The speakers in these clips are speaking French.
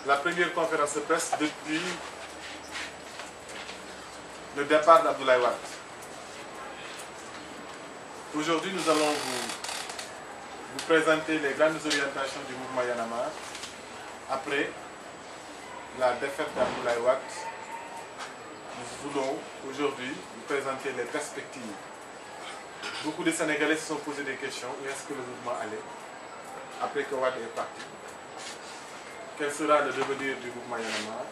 la première conférence de presse depuis le départ d'Abdoulaye Wade. Aujourd'hui, nous allons vous présenter les grandes orientations du mouvement Y en a marre après la défaite d'Abdoulaye Wade. Nous voulons aujourd'hui vous présenter les perspectives. Beaucoup de Sénégalais se sont posé des questions. Où est-ce que le mouvement allait après que Wade est parti? Quel sera le devenir du mouvement Y en a marre?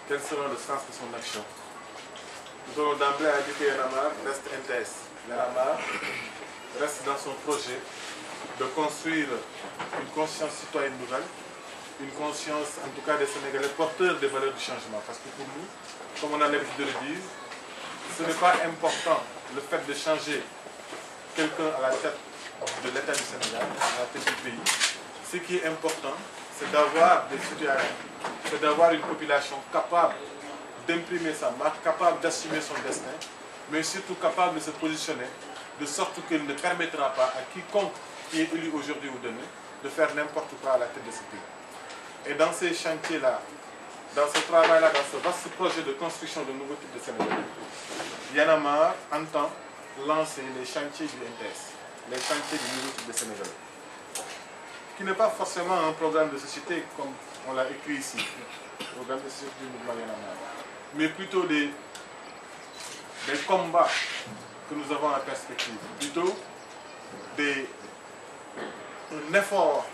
Quel sera le sens de son action? Nous allons d'emblée indiquer Y en a marre reste NTS. Y en a marre reste dans son projet de construire une conscience citoyenne nouvelle, une conscience en tout cas des Sénégalais porteurs des valeurs du changement. Parce que pour nous, comme on a l'habitude de le dire, ce n'est pas important le fait de changer quelqu'un à la tête de l'État du Sénégal, à la tête du pays. Ce qui est important, c'est d'avoir des citoyens, c'est d'avoir une population capable d'imprimer sa marque, capable d'assumer son destin, mais surtout capable de se positionner de sorte qu'elle ne permettra pas à quiconque qui est élu aujourd'hui ou demain de faire n'importe quoi à la tête de ce pays. Et dans ces chantiers-là, dans ce travail-là, dans ce vaste projet de construction de nouveaux types de Sénégal, Y en a marre entend lancer les chantiers du NTS, les chantiers du nouveau type de Sénégal, qui n'est pas forcément un programme de société comme on l'a écrit ici, le programme de société du mouvement Y en a marre, mais plutôt des combats que nous avons en perspective, plutôt l'effort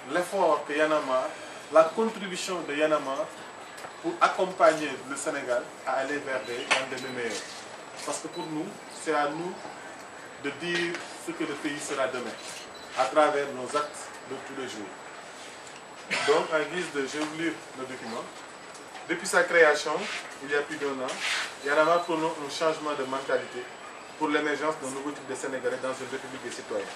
que Y en a marre, la contribution de Y en a marre pour accompagner le Sénégal à aller vers des lendemains meilleurs. Parce que pour nous, c'est à nous de dire ce que le pays sera demain, à travers nos actes de tous les jours. Donc, en guise de, je vais vous lire le document. Depuis sa création, il y a plus d'1 an, Y en a marre prône un changement de mentalité pour l'émergence d'un nouveau type de Sénégalais dans une république des citoyens.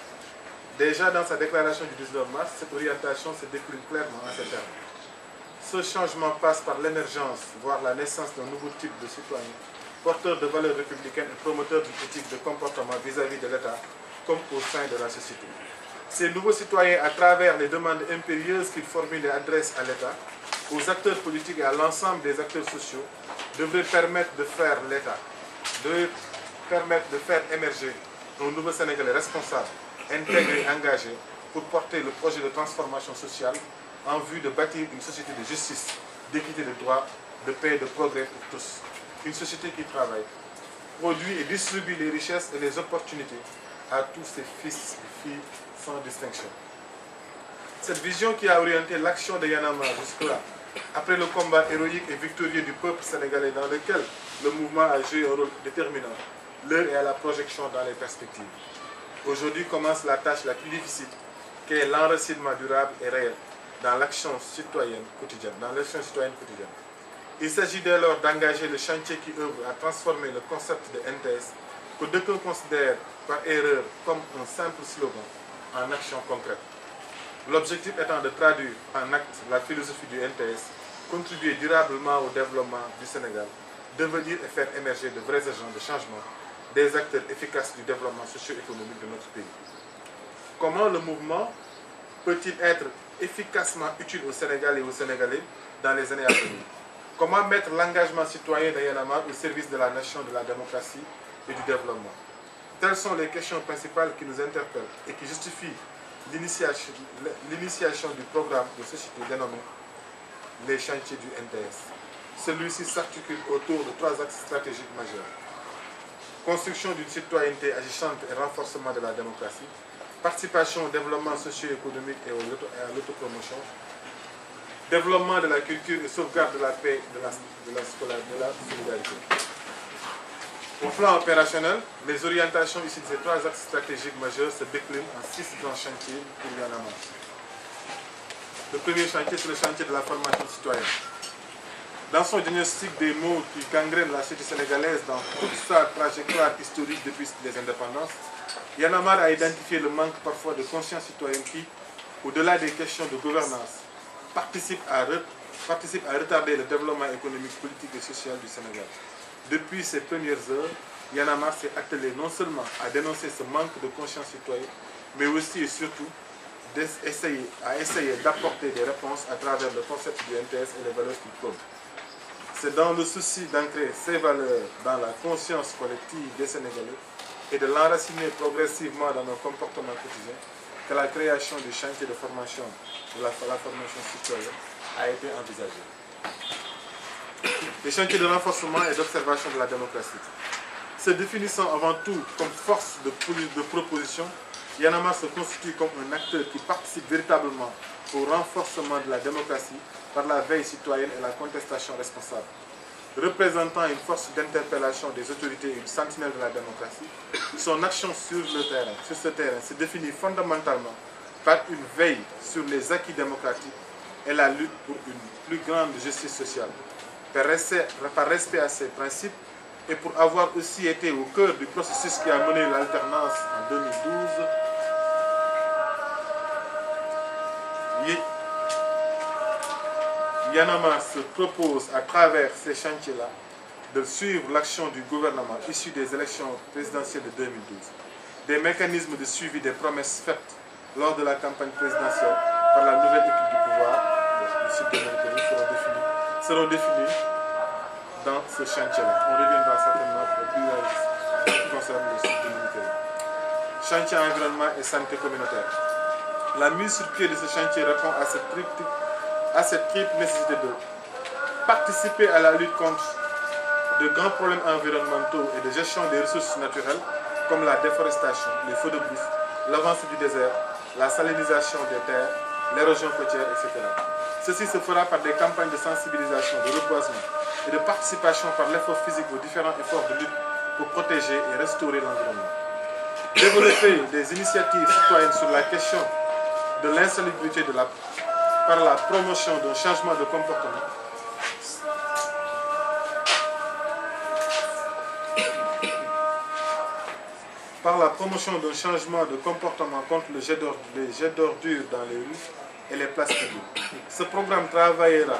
Déjà dans sa déclaration du 19 mars, cette orientation se décline clairement en ces termes. Ce changement passe par l'émergence, voire la naissance d'un nouveau type de citoyen, porteur de valeurs républicaines et promoteur d'une éthique de comportement vis-à-vis de l'État, comme au sein de la société. Ces nouveaux citoyens, à travers les demandes impérieuses qu'ils formulent et adressent à l'État, aux acteurs politiques et à l'ensemble des acteurs sociaux, devraient permettre de faire l'État, devraient permettre de faire émerger un nouveau Sénégalais responsable, intégré et engagé pour porter le projet de transformation sociale en vue de bâtir une société de justice, d'équité de droit, de paix et de progrès pour tous. Une société qui travaille, produit et distribue les richesses et les opportunités à tous ses fils et filles sans distinction. Cette vision qui a orienté l'action de Y en a marre jusque-là, après le combat héroïque et victorieux du peuple sénégalais dans lequel le mouvement a joué un rôle déterminant, l'heure est à la projection dans les perspectives. Aujourd'hui commence la tâche la plus difficile, qui est l'enracinement durable et réel dans l'action citoyenne quotidienne, Il s'agit dès lors d'engager le chantier qui œuvre à transformer le concept de NTS, que d'aucuns considèrent par erreur comme un simple slogan, en action concrète. L'objectif étant de traduire en acte la philosophie du NTS, contribuer durablement au développement du Sénégal, devenir et faire émerger de vrais agents de changement, des acteurs efficaces du développement socio-économique de notre pays. Comment le mouvement peut-il être efficacement utile au Sénégal et aux Sénégalais dans les années à venir? Comment mettre l'engagement citoyen de Y en a marre au service de la nation, de la démocratie et du développement? Telles sont les questions principales qui nous interpellent et qui justifient l'initiation du programme de société dénommé les chantiers du NTS. Celui-ci s'articule autour de 3 axes stratégiques majeurs. Construction d'une citoyenneté agissante et renforcement de la démocratie, participation au développement socio-économique et à l'autopromotion, développement de la culture et sauvegarde de la paix et de la solidarité. Au plan opérationnel, les orientations issues de ces 3 axes stratégiques majeurs se déclinent en 6 grands chantiers pour Y en a marre. Le premier chantier, c'est le chantier de la formation citoyenne. Dans son diagnostic des maux qui gangrènent la société sénégalaise dans toute sa trajectoire historique depuis les indépendances, Y en a marre a identifié le manque parfois de conscience citoyenne qui, au-delà des questions de gouvernance, participe à retarder le développement économique, politique et social du Sénégal. Depuis ses premières heures, Y en a marre s'est attelé non seulement à dénoncer ce manque de conscience citoyenne, mais aussi et surtout a essayé d'apporter des réponses à travers le concept du NTS et les valeurs qu'il prône. C'est dans le souci d'ancrer ces valeurs dans la conscience collective des Sénégalais et de l'enraciner progressivement dans nos comportements quotidiens que la création du chantier de formation de la formation citoyenne a été envisagée. Les chantiers de renforcement et d'observation de la démocratie. Se définissant avant tout comme force de proposition, Y'en a marre se constitue comme un acteur qui participe véritablement au renforcement de la démocratie par la veille citoyenne et la contestation responsable. Représentant une force d'interpellation des autorités et une sentinelle de la démocratie, son action sur ce terrain se définit fondamentalement par une veille sur les acquis démocratiques et la lutte pour une plus grande justice sociale. Par respect à ces principes et pour avoir aussi été au cœur du processus qui a mené l'alternance en 2012, Y'en a marre se propose à travers ces chantiers-là de suivre l'action du gouvernement issu des élections présidentielles de 2012. Des mécanismes de suivi des promesses faites lors de la campagne présidentielle par la nouvelle équipe du pouvoir, le sud de l'Intérim, seront définis dans ce chantier-là. On reviendra certainement pour plus qui concerne le sud de l'Intérim. Chantier environnement et santé communautaire. La mise sur pied de ce chantier répond à cette triple nécessité de participer à la lutte contre de grands problèmes environnementaux et de gestion des ressources naturelles comme la déforestation, les feux de brousse, l'avancée du désert, la salinisation des terres, l'érosion côtière, etc. Ceci se fera par des campagnes de sensibilisation, de reboisement et de participation par l'effort physique aux différents efforts de lutte pour protéger et restaurer l'environnement. Développer des initiatives citoyennes sur la question de l'insalubrité par la promotion d'un changement de comportement contre le jet d'ordures dans les rues et les places publiques. Ce programme travaillera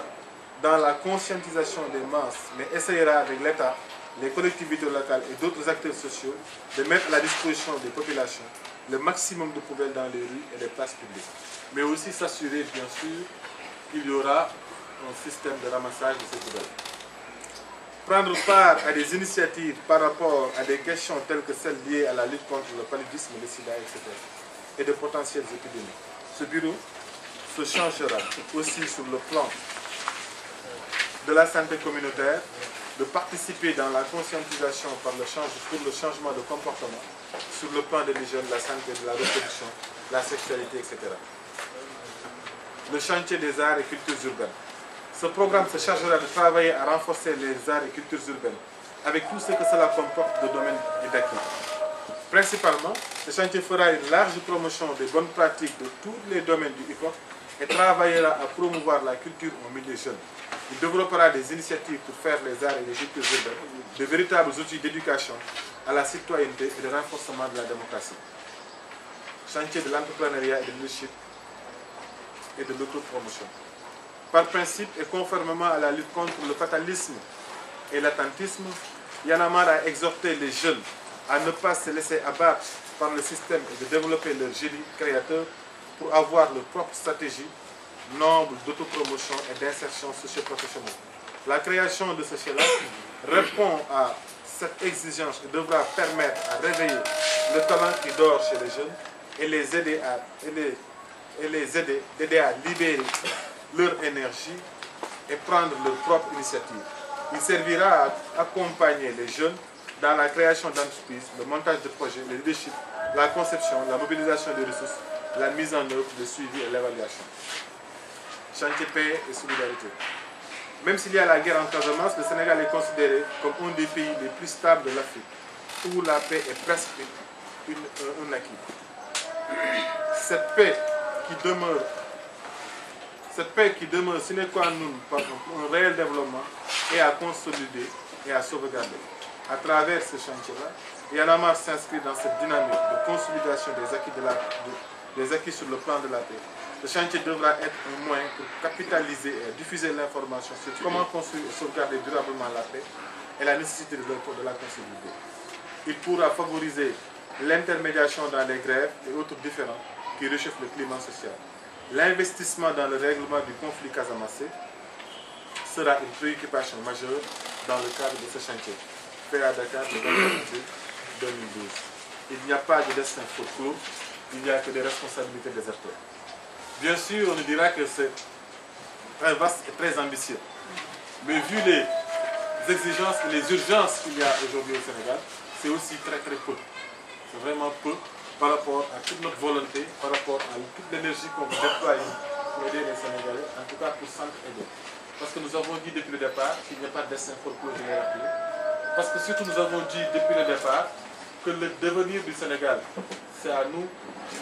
dans la conscientisation des masses, mais essayera avec l'État, les collectivités locales et d'autres acteurs sociaux de mettre à la disposition des populations le maximum de poubelles dans les rues et les places publiques. Mais aussi s'assurer, bien sûr, qu'il y aura un système de ramassage de ces poubelles. Prendre part à des initiatives par rapport à des questions telles que celles liées à la lutte contre le paludisme, le sida, etc. et de potentielles épidémies. Ce bureau se changera aussi sur le plan de la santé communautaire, de participer dans la conscientisation pour le changement de comportement sur le plan de l'hygiène, de la santé, de la reproduction, de la sexualité, etc. Le chantier des arts et cultures urbaines. Ce programme se chargera de travailler à renforcer les arts et cultures urbaines, avec tout ce que cela comporte de domaines et d'acquis. Principalement, ce chantier fera une large promotion des bonnes pratiques de tous les domaines du hip-hop et travaillera à promouvoir la culture au milieu jeune. Il développera des initiatives pour faire les arts et les cultures urbaines de véritables outils d'éducation à la citoyenneté et de renforcement de la démocratie. Chantier de l'entrepreneuriat et de leadership et de l'autopromotion. Par principe et conformément à la lutte contre le fatalisme et l'attentisme, Y'en a marre a exhorté les jeunes à ne pas se laisser abattre par le système et de développer leur génie créateur pour avoir leur propre stratégie noble d'autopromotion et d'insertion socio-professionnelle. La création de ce schéma répond à cette exigence et devra permettre à réveiller le talent qui dort chez les jeunes et les aider à libérer leur énergie et prendre leur propre initiative. Il servira à accompagner les jeunes dans la création d'entreprises, le montage de projets, le leadership, la conception, la mobilisation des ressources, la mise en œuvre, le suivi et l'évaluation. Chantier paix et solidarité. Même s'il y a la guerre en Casamance, le Sénégal est considéré comme un des pays les plus stables de l'Afrique, où la paix est presque un acquis. Cette paix qui demeure sine qua non par un réel développement est à consolider et à sauvegarder. À travers ce chantier-là, Y'en a marre s'inscrit dans cette dynamique de consolidation des acquis sur le plan de la paix. Le chantier devra être un moyen pour capitaliser et diffuser l'information sur comment construire et sauvegarder durablement la paix et la nécessité de la consolider. Il pourra favoriser l'intermédiation dans les grèves et autres différends qui réchauffe le climat social. L'investissement dans le règlement du conflit casamassé sera une préoccupation majeure dans le cadre de ce chantier, fait à Dakar le 24 avril 2012. Il n'y a pas de destin folklore, il n'y a que des responsabilités des acteurs. Bien sûr, on nous dira que c'est très vaste et très ambitieux, mais vu les exigences et les urgences qu'il y a aujourd'hui au Sénégal, c'est aussi très peu. C'est vraiment peu par rapport à toute notre volonté, par rapport à toute l'énergie qu'on veut déployer pour aider les Sénégalais, en tout cas pour s'entraider. Parce que nous avons dit depuis le départ qu'il n'y a pas de destin folklore, je l'ai rappelé. Parce que surtout nous avons dit depuis le départ que le devenir du Sénégal, c'est à nous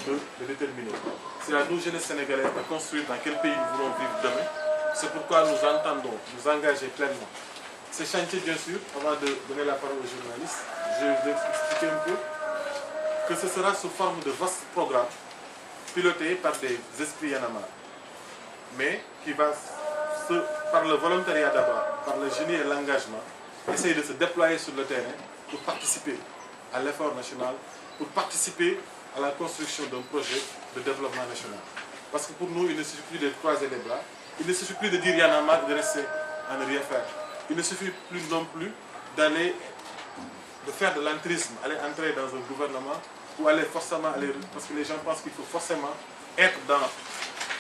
de déterminer. C'est à nous, jeunesse sénégalais, de construire dans quel pays nous voulons vivre demain. C'est pourquoi nous entendons nous engager pleinement. Ce chantier, bien sûr, avant de donner la parole aux journalistes, je vais vous expliquer un peu que ce sera sous forme de vastes programmes pilotés par des esprits Yanama, mais qui va, par le volontariat d'abord, par le génie et l'engagement, essayer de se déployer sur le terrain pour participer à l'effort national, pour participer à la construction d'un projet de développement national. Parce que pour nous, il ne suffit plus de croiser les bras, il ne suffit plus de dire Yanama et de rester à ne rien faire. Il ne suffit plus non plus de faire de l'entrisme, aller entrer dans un gouvernement ou aller forcément aller, parce que les gens pensent qu'il faut forcément être dans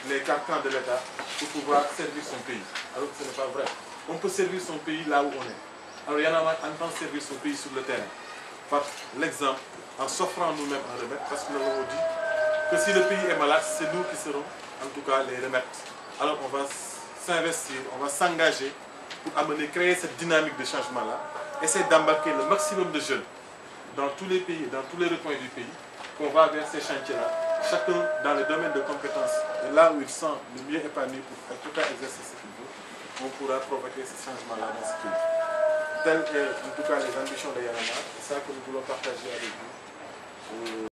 les carcans de l'État pour pouvoir servir son pays. Alors que ce n'est pas vrai. On peut servir son pays là où on est. Alors Yanama entend servir son pays sur le terrain, par l'exemple, en s'offrant nous-mêmes un remède, parce que nous avons dit que si le pays est malade, c'est nous qui serons en tout cas les remèdes. Alors on va s'investir, on va s'engager pour créer cette dynamique de changement-là, essayer d'embarquer le maximum de jeunes dans tous les pays, dans tous les recoins du pays, qu'on va vers ces chantiers-là, chacun dans le domaine de compétences, et là où il sent le mieux épanoui pour en tout cas exercer ce qu'il veut, on pourra provoquer ce changement-là dans ce pays. Telles sont en tout cas les ambitions de Yanama, c'est ça que nous voulons partager avec vous.